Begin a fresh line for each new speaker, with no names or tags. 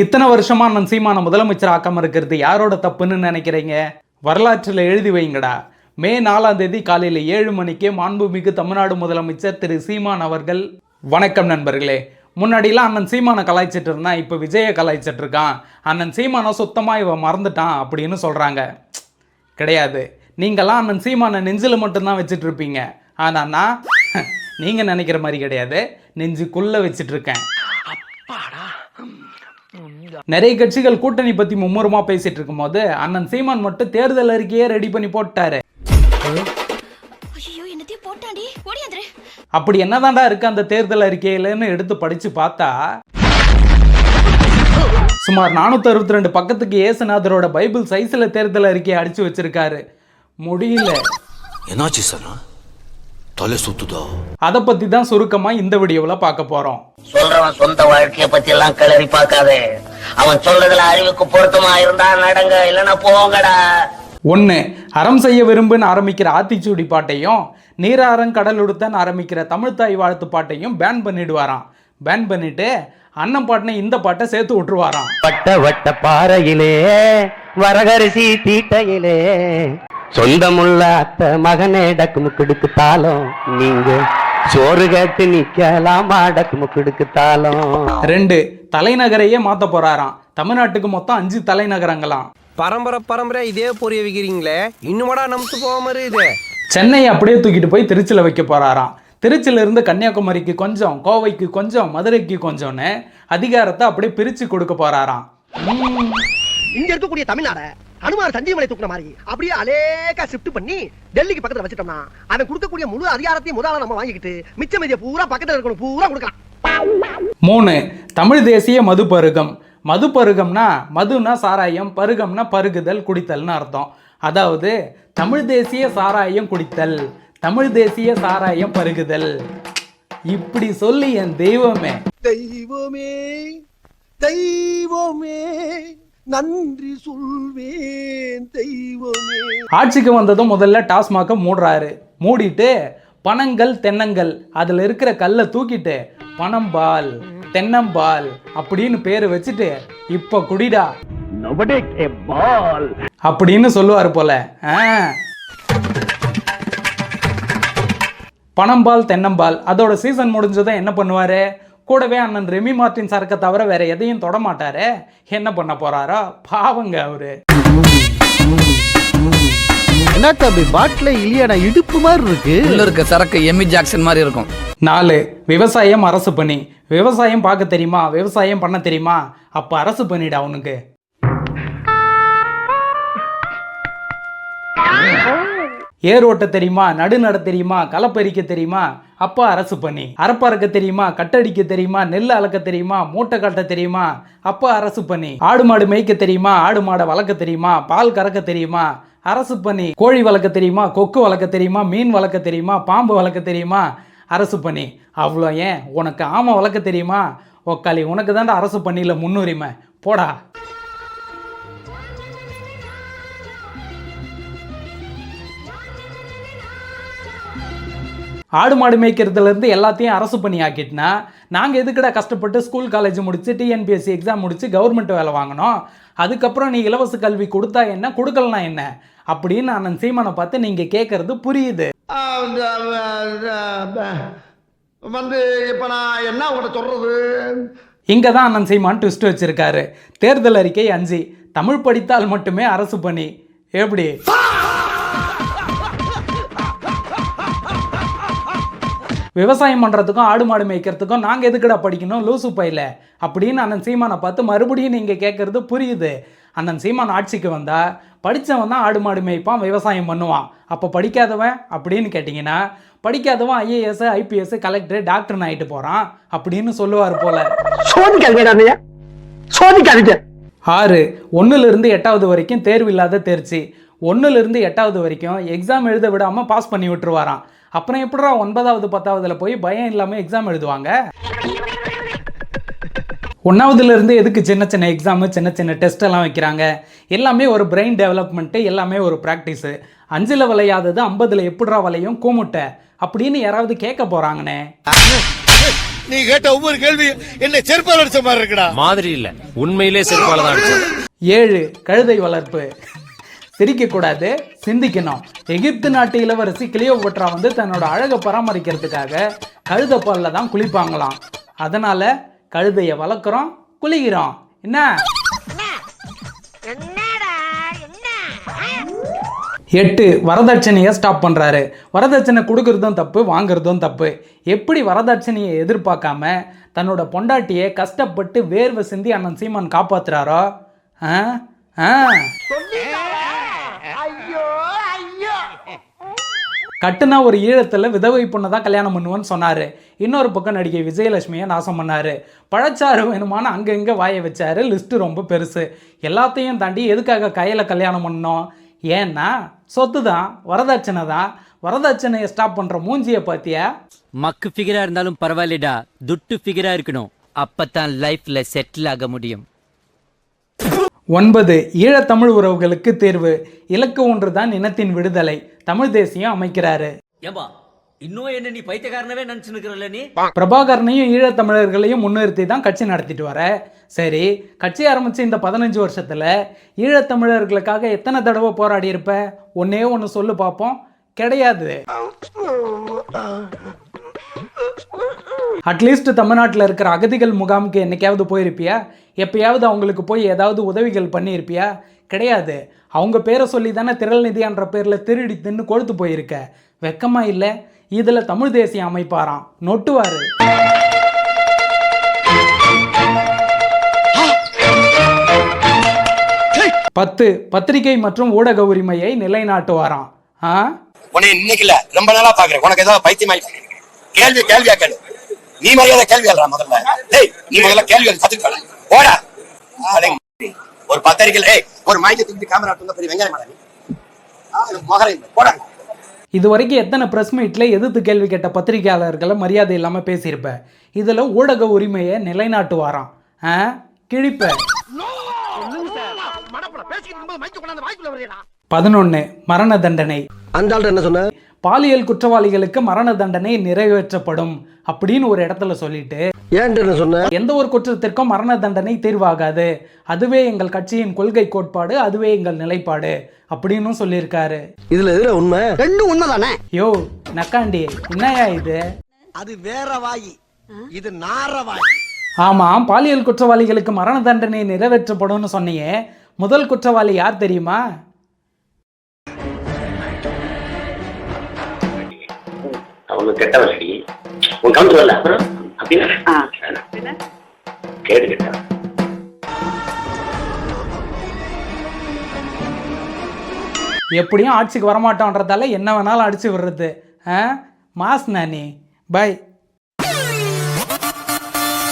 இத்தனை வருஷமா அண்ணன் சீமான முதலமைச்சர் ஆக்காம இருக்கிறது யாரோட தப்புன்னு நினைக்கிறீங்க? வரலாற்றில் எழுதி வைங்கடா. மே 4ஆம் தேதி காலையில் 7 மணிக்கு மாண்புமிகு தமிழ்நாடு முதலமைச்சர் திரு சீமான் அவர்கள். வணக்கம் நண்பர்களே. முன்னாடிலாம் அண்ணன் சீமானை கலாய்ச்சிட்டு இருந்தான், இப்போ விஜயை கலாய்ச்சிட்டு இருக்கான். அண்ணன் சீமானை சுத்தமாக இவன் மறந்துட்டான் அப்படின்னு சொல்கிறாங்க. கிடையாது, நீங்களாம் அண்ணன் சீமானை நெஞ்சில் மட்டும்தான் வச்சுட்டு இருப்பீங்க. ஆனால் நான் நீங்கள் நினைக்கிற மாதிரி கிடையாது, நெஞ்சுக்குள்ளே வச்சுட்டு இருக்கேன். நிறைய கட்சிகள் கூட்டணி பற்றி மும்முரமாக பேசிட்டு இருக்கும் போது அண்ணன் சீமான் மட்டும் தேர்தல் அறிக்கையே ரெடி பண்ணி போட்டாரு. அப்படி என்னதான்டா இருக்கு அந்த தேர்தல் அறிக்கையிலன்னு எடுத்து படிச்சு பார்த்தா சுமார் 462 பக்கத்துக்கு ஏசுநாதரோட பைபிள் சைஸ்ல தேர்தல் அறிக்கையை அடிச்சு வச்சிருக்காரு. முடியல.
என்னாச்சு சார்? தலை சுத்துதா?
அதை பத்தி தான் சுருக்கமா இந்த வீடியோல பார்க்க போறோம்.
சொல்றவன் சொந்த வாழ்க்கைய பத்தி எல்லாம் கிளறி பார்க்காதே. அவன் சொல்றதுல அறிவுக்கு பொருத்தமா இருந்தா நடங்க, இல்லைன்னா போங்கடா.
1. அறம் செய்ய விரும்புன்னு ஆரம்பிக்கிற ஆத்திச்சூடி பாட்டையும் நீராரங் கடல் உடுத்தன்னு ஆரம்பிக்கிற தமிழ்த்தாய் வாழ்த்து பாட்டையும் பேன் பண்ணிடுவாராம். பேன் பண்ணிட்டு அண்ணன் பாட்டின இந்த பாட்டை சேர்த்து விட்டுருவாராம்.
வட்ட வட்ட பாறையிலே வரகரிசி தீட்டையிலே சொந்தமுள்ள அத்த மகனே டக்குமுக்குடுக்கு தாளம், நீங்க சோறு கேட்டு நிக்கலாம் டக்குமுக்குடுக்கு தாளம்.
2. தலைநகரையே மாத்த போறாராம். தமிழ்நாட்டுக்கு மொத்தம் 5 தலைநகரங்களாம்.
பரம்பரை இதே பொரிய வைக்கிறீங்களே, இன்னுமாடா நமக்கு போகாம இது.
சென்னையை அப்படியே தூக்கிட்டு போய் திருச்சியில் வைக்க போறாராம். திருச்சியில இருந்து கன்னியாகுமரிக்கு கொஞ்சம், கோவைக்கு கொஞ்சம், மதுரைக்கு கொஞ்சம்னு அதிகாரத்தை அப்படியே பிரிச்சு கொடுக்க போறாராம்.
இங்க இருக்கக்கூடிய தமிழ்நாட அனுமார் சஞ்சீவமலை தூக்குன மாதிரி அப்படியே அலேக்கா ஷிஃப்ட் பண்ணி டெல்லிக்கு பக்கத்துல வச்சிட்டோம்னா அவன் கொடுக்கக்கூடிய முழு அதிகாரத்தையும் முதல்ல நம்ம வாங்கிக்கிட்டு மிச்ச மீதிய பூரா பக்கத்துல இருக்கணும் பூரா கொடுக்கலாம்.
3. தமிழ் தேசிய மது பருகம். மது பருகம்னா மதுனா சாராயம், பருகம்னா பருகுதல், குடித்தல்னு அர்த்தம். அதாவது தமிழ் தேசிய சாராயம் குடித்தல், தமிழ் தேசிய சாராயம் பருகுதல். இப்படி சொல்லி என் தெய்வமே
தெய்வமே தெய்வமே நன்றி சொல்வேன் தெய்வமே.
ஆட்சிக்கு வந்ததும் முதல்ல டாஸ்மாக மூடுறாரு. மூடிட்டு பனங்கள் தென்னங்கள் அதில் இருக்கிற கல்லை தூக்கிட்டு பனம்பால் தென்னம்பால் அப்படின்னு பேரு வச்சுட்டு இப்ப குடிடா அப்படின்னு சொல்லுவாரு போல. பனம்பால் தென்னம்பால் அதோட சீசன் முடிஞ்சதும் என்ன பண்ணுவாரு? கூடவே அண்ணன் ரெமி மார்டின் சரக்கை தவிர வேற எதையும் தொட மாட்டாரு. என்ன பண்ண போறாரோ பாவங்க அவரு.
பாட்டில இல்லையா, இடுப்பு மாதிரி இருக்கு.
உள்ள இருக்க சரக்கு எம்மி ஜாக்சன் மாதிரி இருக்கும்.
4. விவசாயம் அரசு பணி. விவசாயம் பார்க்க தெரியுமா, விவசாயம் பண்ண தெரியுமா? அப்ப அரசு பண்ணிடா உனக்கு. ஏர் ஓட்ட தெரியுமா, நடு நட தெரியுமா, களப்பறிக்க தெரியுமா? அப்பா அரசு பண்ணி. அரப்பறக்க தெரியுமா, கட்டடிக்க தெரியுமா, நெல் அளக்க தெரியுமா, மூட்டை கட்ட தெரியுமா? அப்பா அரசு பண்ணி. ஆடு மாடு மேய்க்க தெரியுமா, ஆடு மாடை வளர்க்க தெரியுமா, பால் கறக்க தெரியுமா? அரசு பண்ணி. கோழி வளர்க்க தெரியுமா, கொக்கு வளர்க்க தெரியுமா, மீன் வளர்க்க தெரியுமா, பாம்பு வளர்க்க தெரியுமா? அரசு பண்ணி. அவ்வளோ ஏன் உனக்கு ஆமை வளர்க்க தெரியுமா? ஒக்காளி, உனக்கு தான்டா அரசு பண்ணியில முன்னுரிமை, போடா. ஆடு மாடு மேய்க்கிறதுல இருந்து எல்லாத்தையும் அரசு பண்ணி ஆக்கிட்டுனா நாங்கள் எதுக்கடா கஷ்டப்பட்டு ஸ்கூல் காலேஜ் முடிச்சு டிஎன்பிஎஸ்சி எக்ஸாம் முடிச்சு கவர்மெண்ட் வேலை வாங்கினோம்? அதுக்கப்புறம் நீ இலவச கல்வி கொடுத்தா என்ன, கொடுக்கலனா என்ன அப்படின்னு அண்ணன் சீமானை பார்த்து நீங்க கேட்கறது புரியுது.
இப்ப நான் என்ன உங்கள்கிட்ட சொல்றது?
இங்க தான் அண்ணன் சீமான் ட்விஸ்ட் வச்சிருக்காரு. தேர்தல் அறிக்கை 5. தமிழ் படித்தால் மட்டுமே அரசு பண்ணி. எப்படி? விவசாயம் பண்ணுறதுக்கும் ஆடு மாடு மேய்க்கிறதுக்கும் நாங்கள் எதுக்கடா படிக்கணும் லூசு பையில அப்படின்னு அண்ணன் சீமானை பார்த்து மறுபடியும் நீங்கள் கேட்குறது புரியுது. அண்ணன் சீமான் ஆட்சிக்கு வந்தால் படித்தவன் தான் ஆடு மாடு மேய்ப்பான், விவசாயம் பண்ணுவான். அப்போ படிக்காதவன் அப்படின்னு கேட்டிங்கன்னா படிக்காதவன் ஐஏஎஸ் ஐபிஎஸ் கலெக்டர் டாக்டர்னு ஆகிட்டு போகிறான் அப்படின்னு சொல்லுவார் போல. 6. 1லிருந்து 8வது வரைக்கும் தேர்வு இல்லாத தேர்ச்சி. 1லிருந்து 8வது வரைக்கும் எக்ஸாம் எழுத விடாமல் பாஸ் பண்ணி விட்டுருவாராம். அப்புறம் எப்படிடா 9வது 10வதுல போய் பயம் இல்லாமல் எக்ஸாம் எழுதுவாங்க? 1வதுலேருந்து எதுக்கு சின்ன சின்ன எக்ஸாமு, சின்ன சின்ன டெஸ்ட் எல்லாம் வைக்கிறாங்க? எல்லாமே ஒரு பிரெயின் டெவலப்மெண்ட்டு, எல்லாமே ஒரு ப்ராக்டிஸு. 5ல் விளையாதது 50ல் எப்படிடா விளையும் கூமுட்டை அப்படின்னு யாராவது கேட்க போகிறாங்கண்ணே.
நீ கேட்ட ஒவ்வொரு கேள்வி என்ன செருப்பால் அடிச்ச மாதிரி இருக்குடா.
மாதிரி இல்ல, உண்மையிலே செருப்பால தான் அடிச்சது.
7 கழுதை வளர்ப்பு. சிரிக்கக்கூடாது, சிந்திக்கணும். எகிப்து நாட்டு இளவரசி கிளியோபட்ரா வந்து தன்னோட அழகை பராமரிக்கிறதுக்காக கழுதை பாலில் தான் குளிப்பாங்களாம். அதனால கழுதையை வளர்க்குறோம், குளிக்கிறோம். என்ன 8 வரதட்சணையை ஸ்டாப் பண்ணுறாரு. வரதட்சணை கொடுக்கறதும் தப்பு, வாங்குறதும் தப்பு. எப்படி வரதட்சணையை எதிர்பார்க்காம தன்னோட பொண்டாட்டியை கஷ்டப்பட்டு வேர்வை சிந்தி அண்ணன் சீமான் காப்பாத்துறாரோ, கட்டுனா ஒரு ஈழத்தில் விதவை பொண்ணை தான் கல்யாணம் பண்ணுவேன்னு சொன்னார். இன்னொரு பக்கம் நடிகை விஜயலட்சுமியை நாசம் பண்ணார். பழச்சாறு வேணுமான அங்கங்கே வாய வச்சாரு. லிஸ்ட்டு ரொம்ப பெருசு. எல்லாத்தையும் தாண்டி எதுக்காக கையில் கல்யாணம் பண்ணோம்? ஏன்னா சொத்து தான், வரதட்சணை தான். வரதட்சணையை ஸ்டாப் பண்ணுற மூஞ்சியை பார்த்தியா?
மக்கு ஃபிகரா இருந்தாலும் பரவாயில்லடா, துட்டு ஃபிகரா இருக்கணும். அப்பதான் லைஃப்ல செட்டில் ஆக முடியும்.
9 ஈழத்தமிழ் உறவுகளுக்கு தேர்வு. இலக்கு ஒன்று தான் இனத்தின் விடுதலை. தமிழ் தேசியம் அமைக்கிறாரு.
ஏம்பா இன்னும் என்ன நீ பைத்தியக்காரனவே நினைச்சுக்கிறல்ல நீ?
பிரபாகரனையும் ஈழத்தமிழர்களையும் முன்னிறுத்தி தான் கட்சி நடத்திட்டு வர. சரி, கட்சி ஆரம்பிச்சு இந்த 15 வருஷத்துல ஈழத்தமிழர்களுக்காக எத்தனை தடவை போராடி இருப்ப? ஒன்னே ஒன்று சொல்லு பார்ப்போம். கிடையாது. அட்லீஸ்ட் தமிழ்நாட்டில் இருக்கிற அகதிகள் முகாமுக்கு என்னைக்காவது போயிருப்பியா? எப்பயாவது அவங்களுக்கு போய் ஏதாவது உதவிகள் பண்ணியிருப்பியா? கிடையாது. அவங்க பேரை சொல்லி தானே திரள் நிதியான்ற பேரில் திருடி தின்னு கொழுத்து போயிருக்க. வெக்கமா இல்லை? இதில் தமிழ் தேசியம் அமைப்பாராம், நொட்டுவாரு. 10 பத்திரிகை மற்றும் ஊடக உரிமையை நிலைநாட்டுவாராம்.
உன்னை இன்னைக்கு இல்ல ரொம்ப நாளா பாக்குறேன். உனக்கு ஏதாவது பைத்தியமாயிட்டு கேள்வியா கேளு. நீ மரியாதை கேள்வி கேள்றா முதல்ல. நீ முதல்ல கேள்வி கத்துக்க போடா. ஒரு பத்திரிகை ஒரு மைக்கு தூக்கி கேமரா பெரிய வெங்காயம் போடா.
இது வரைக்கும் எத்தனை பிரஸ் மீட்ல எதிர்த்து கேள்வி கேட்ட பத்திரிகையாளர்களை மரியாதை இல்லாம பேசியிருப்ப. இதுல ஊடக உரிமையை நிலைநாட்டுவாராம். கிழிப்ப. 11 மரண தண்டனை.
அந்த ஆள் என்ன சொன்ன?
பாலியல் குற்றவாளிகளுக்கு மரண தண்டனை நிறைவேற்றப்படும் அப்படின்னு ஒரு இடத்துல சொல்லிட்டு
என்ன சொன்ன?
எந்த ஒரு குற்றத்திற்கும் மரண தண்டனை தீர்வாகாது, அதுவே எங்கள் கட்சியின் கொள்கை கோட்பாடு, அதுவே எங்கள் நிலைப்பாடு அப்படின்னு சொல்லியிருக்காரு.
இதுல எதுல உண்மை? ரெண்டும் உண்மைதானே?
யோ நக்காண்டி, என்னையா இது?
அது வேற வாயி, இது நார வாயி.
ஆமாம், பாலியல் குற்றவாளிகளுக்கு மரண தண்டனை நிறைவேற்றப்படும்னு சொன்னீங்க. முதல் குற்றவாளி யார் தெரியுமா?
அவங்க கெட்டவரடி உன் கவுண்ட் வரல. அப்புறம் அப்படின்னா கேடு கேட்டா
எப்படியும் ஆட்சிக்கு வரமாட்டோன்றதால என்ன வேணாலும் அடிச்சு விடுறது. Mass Nani. பை.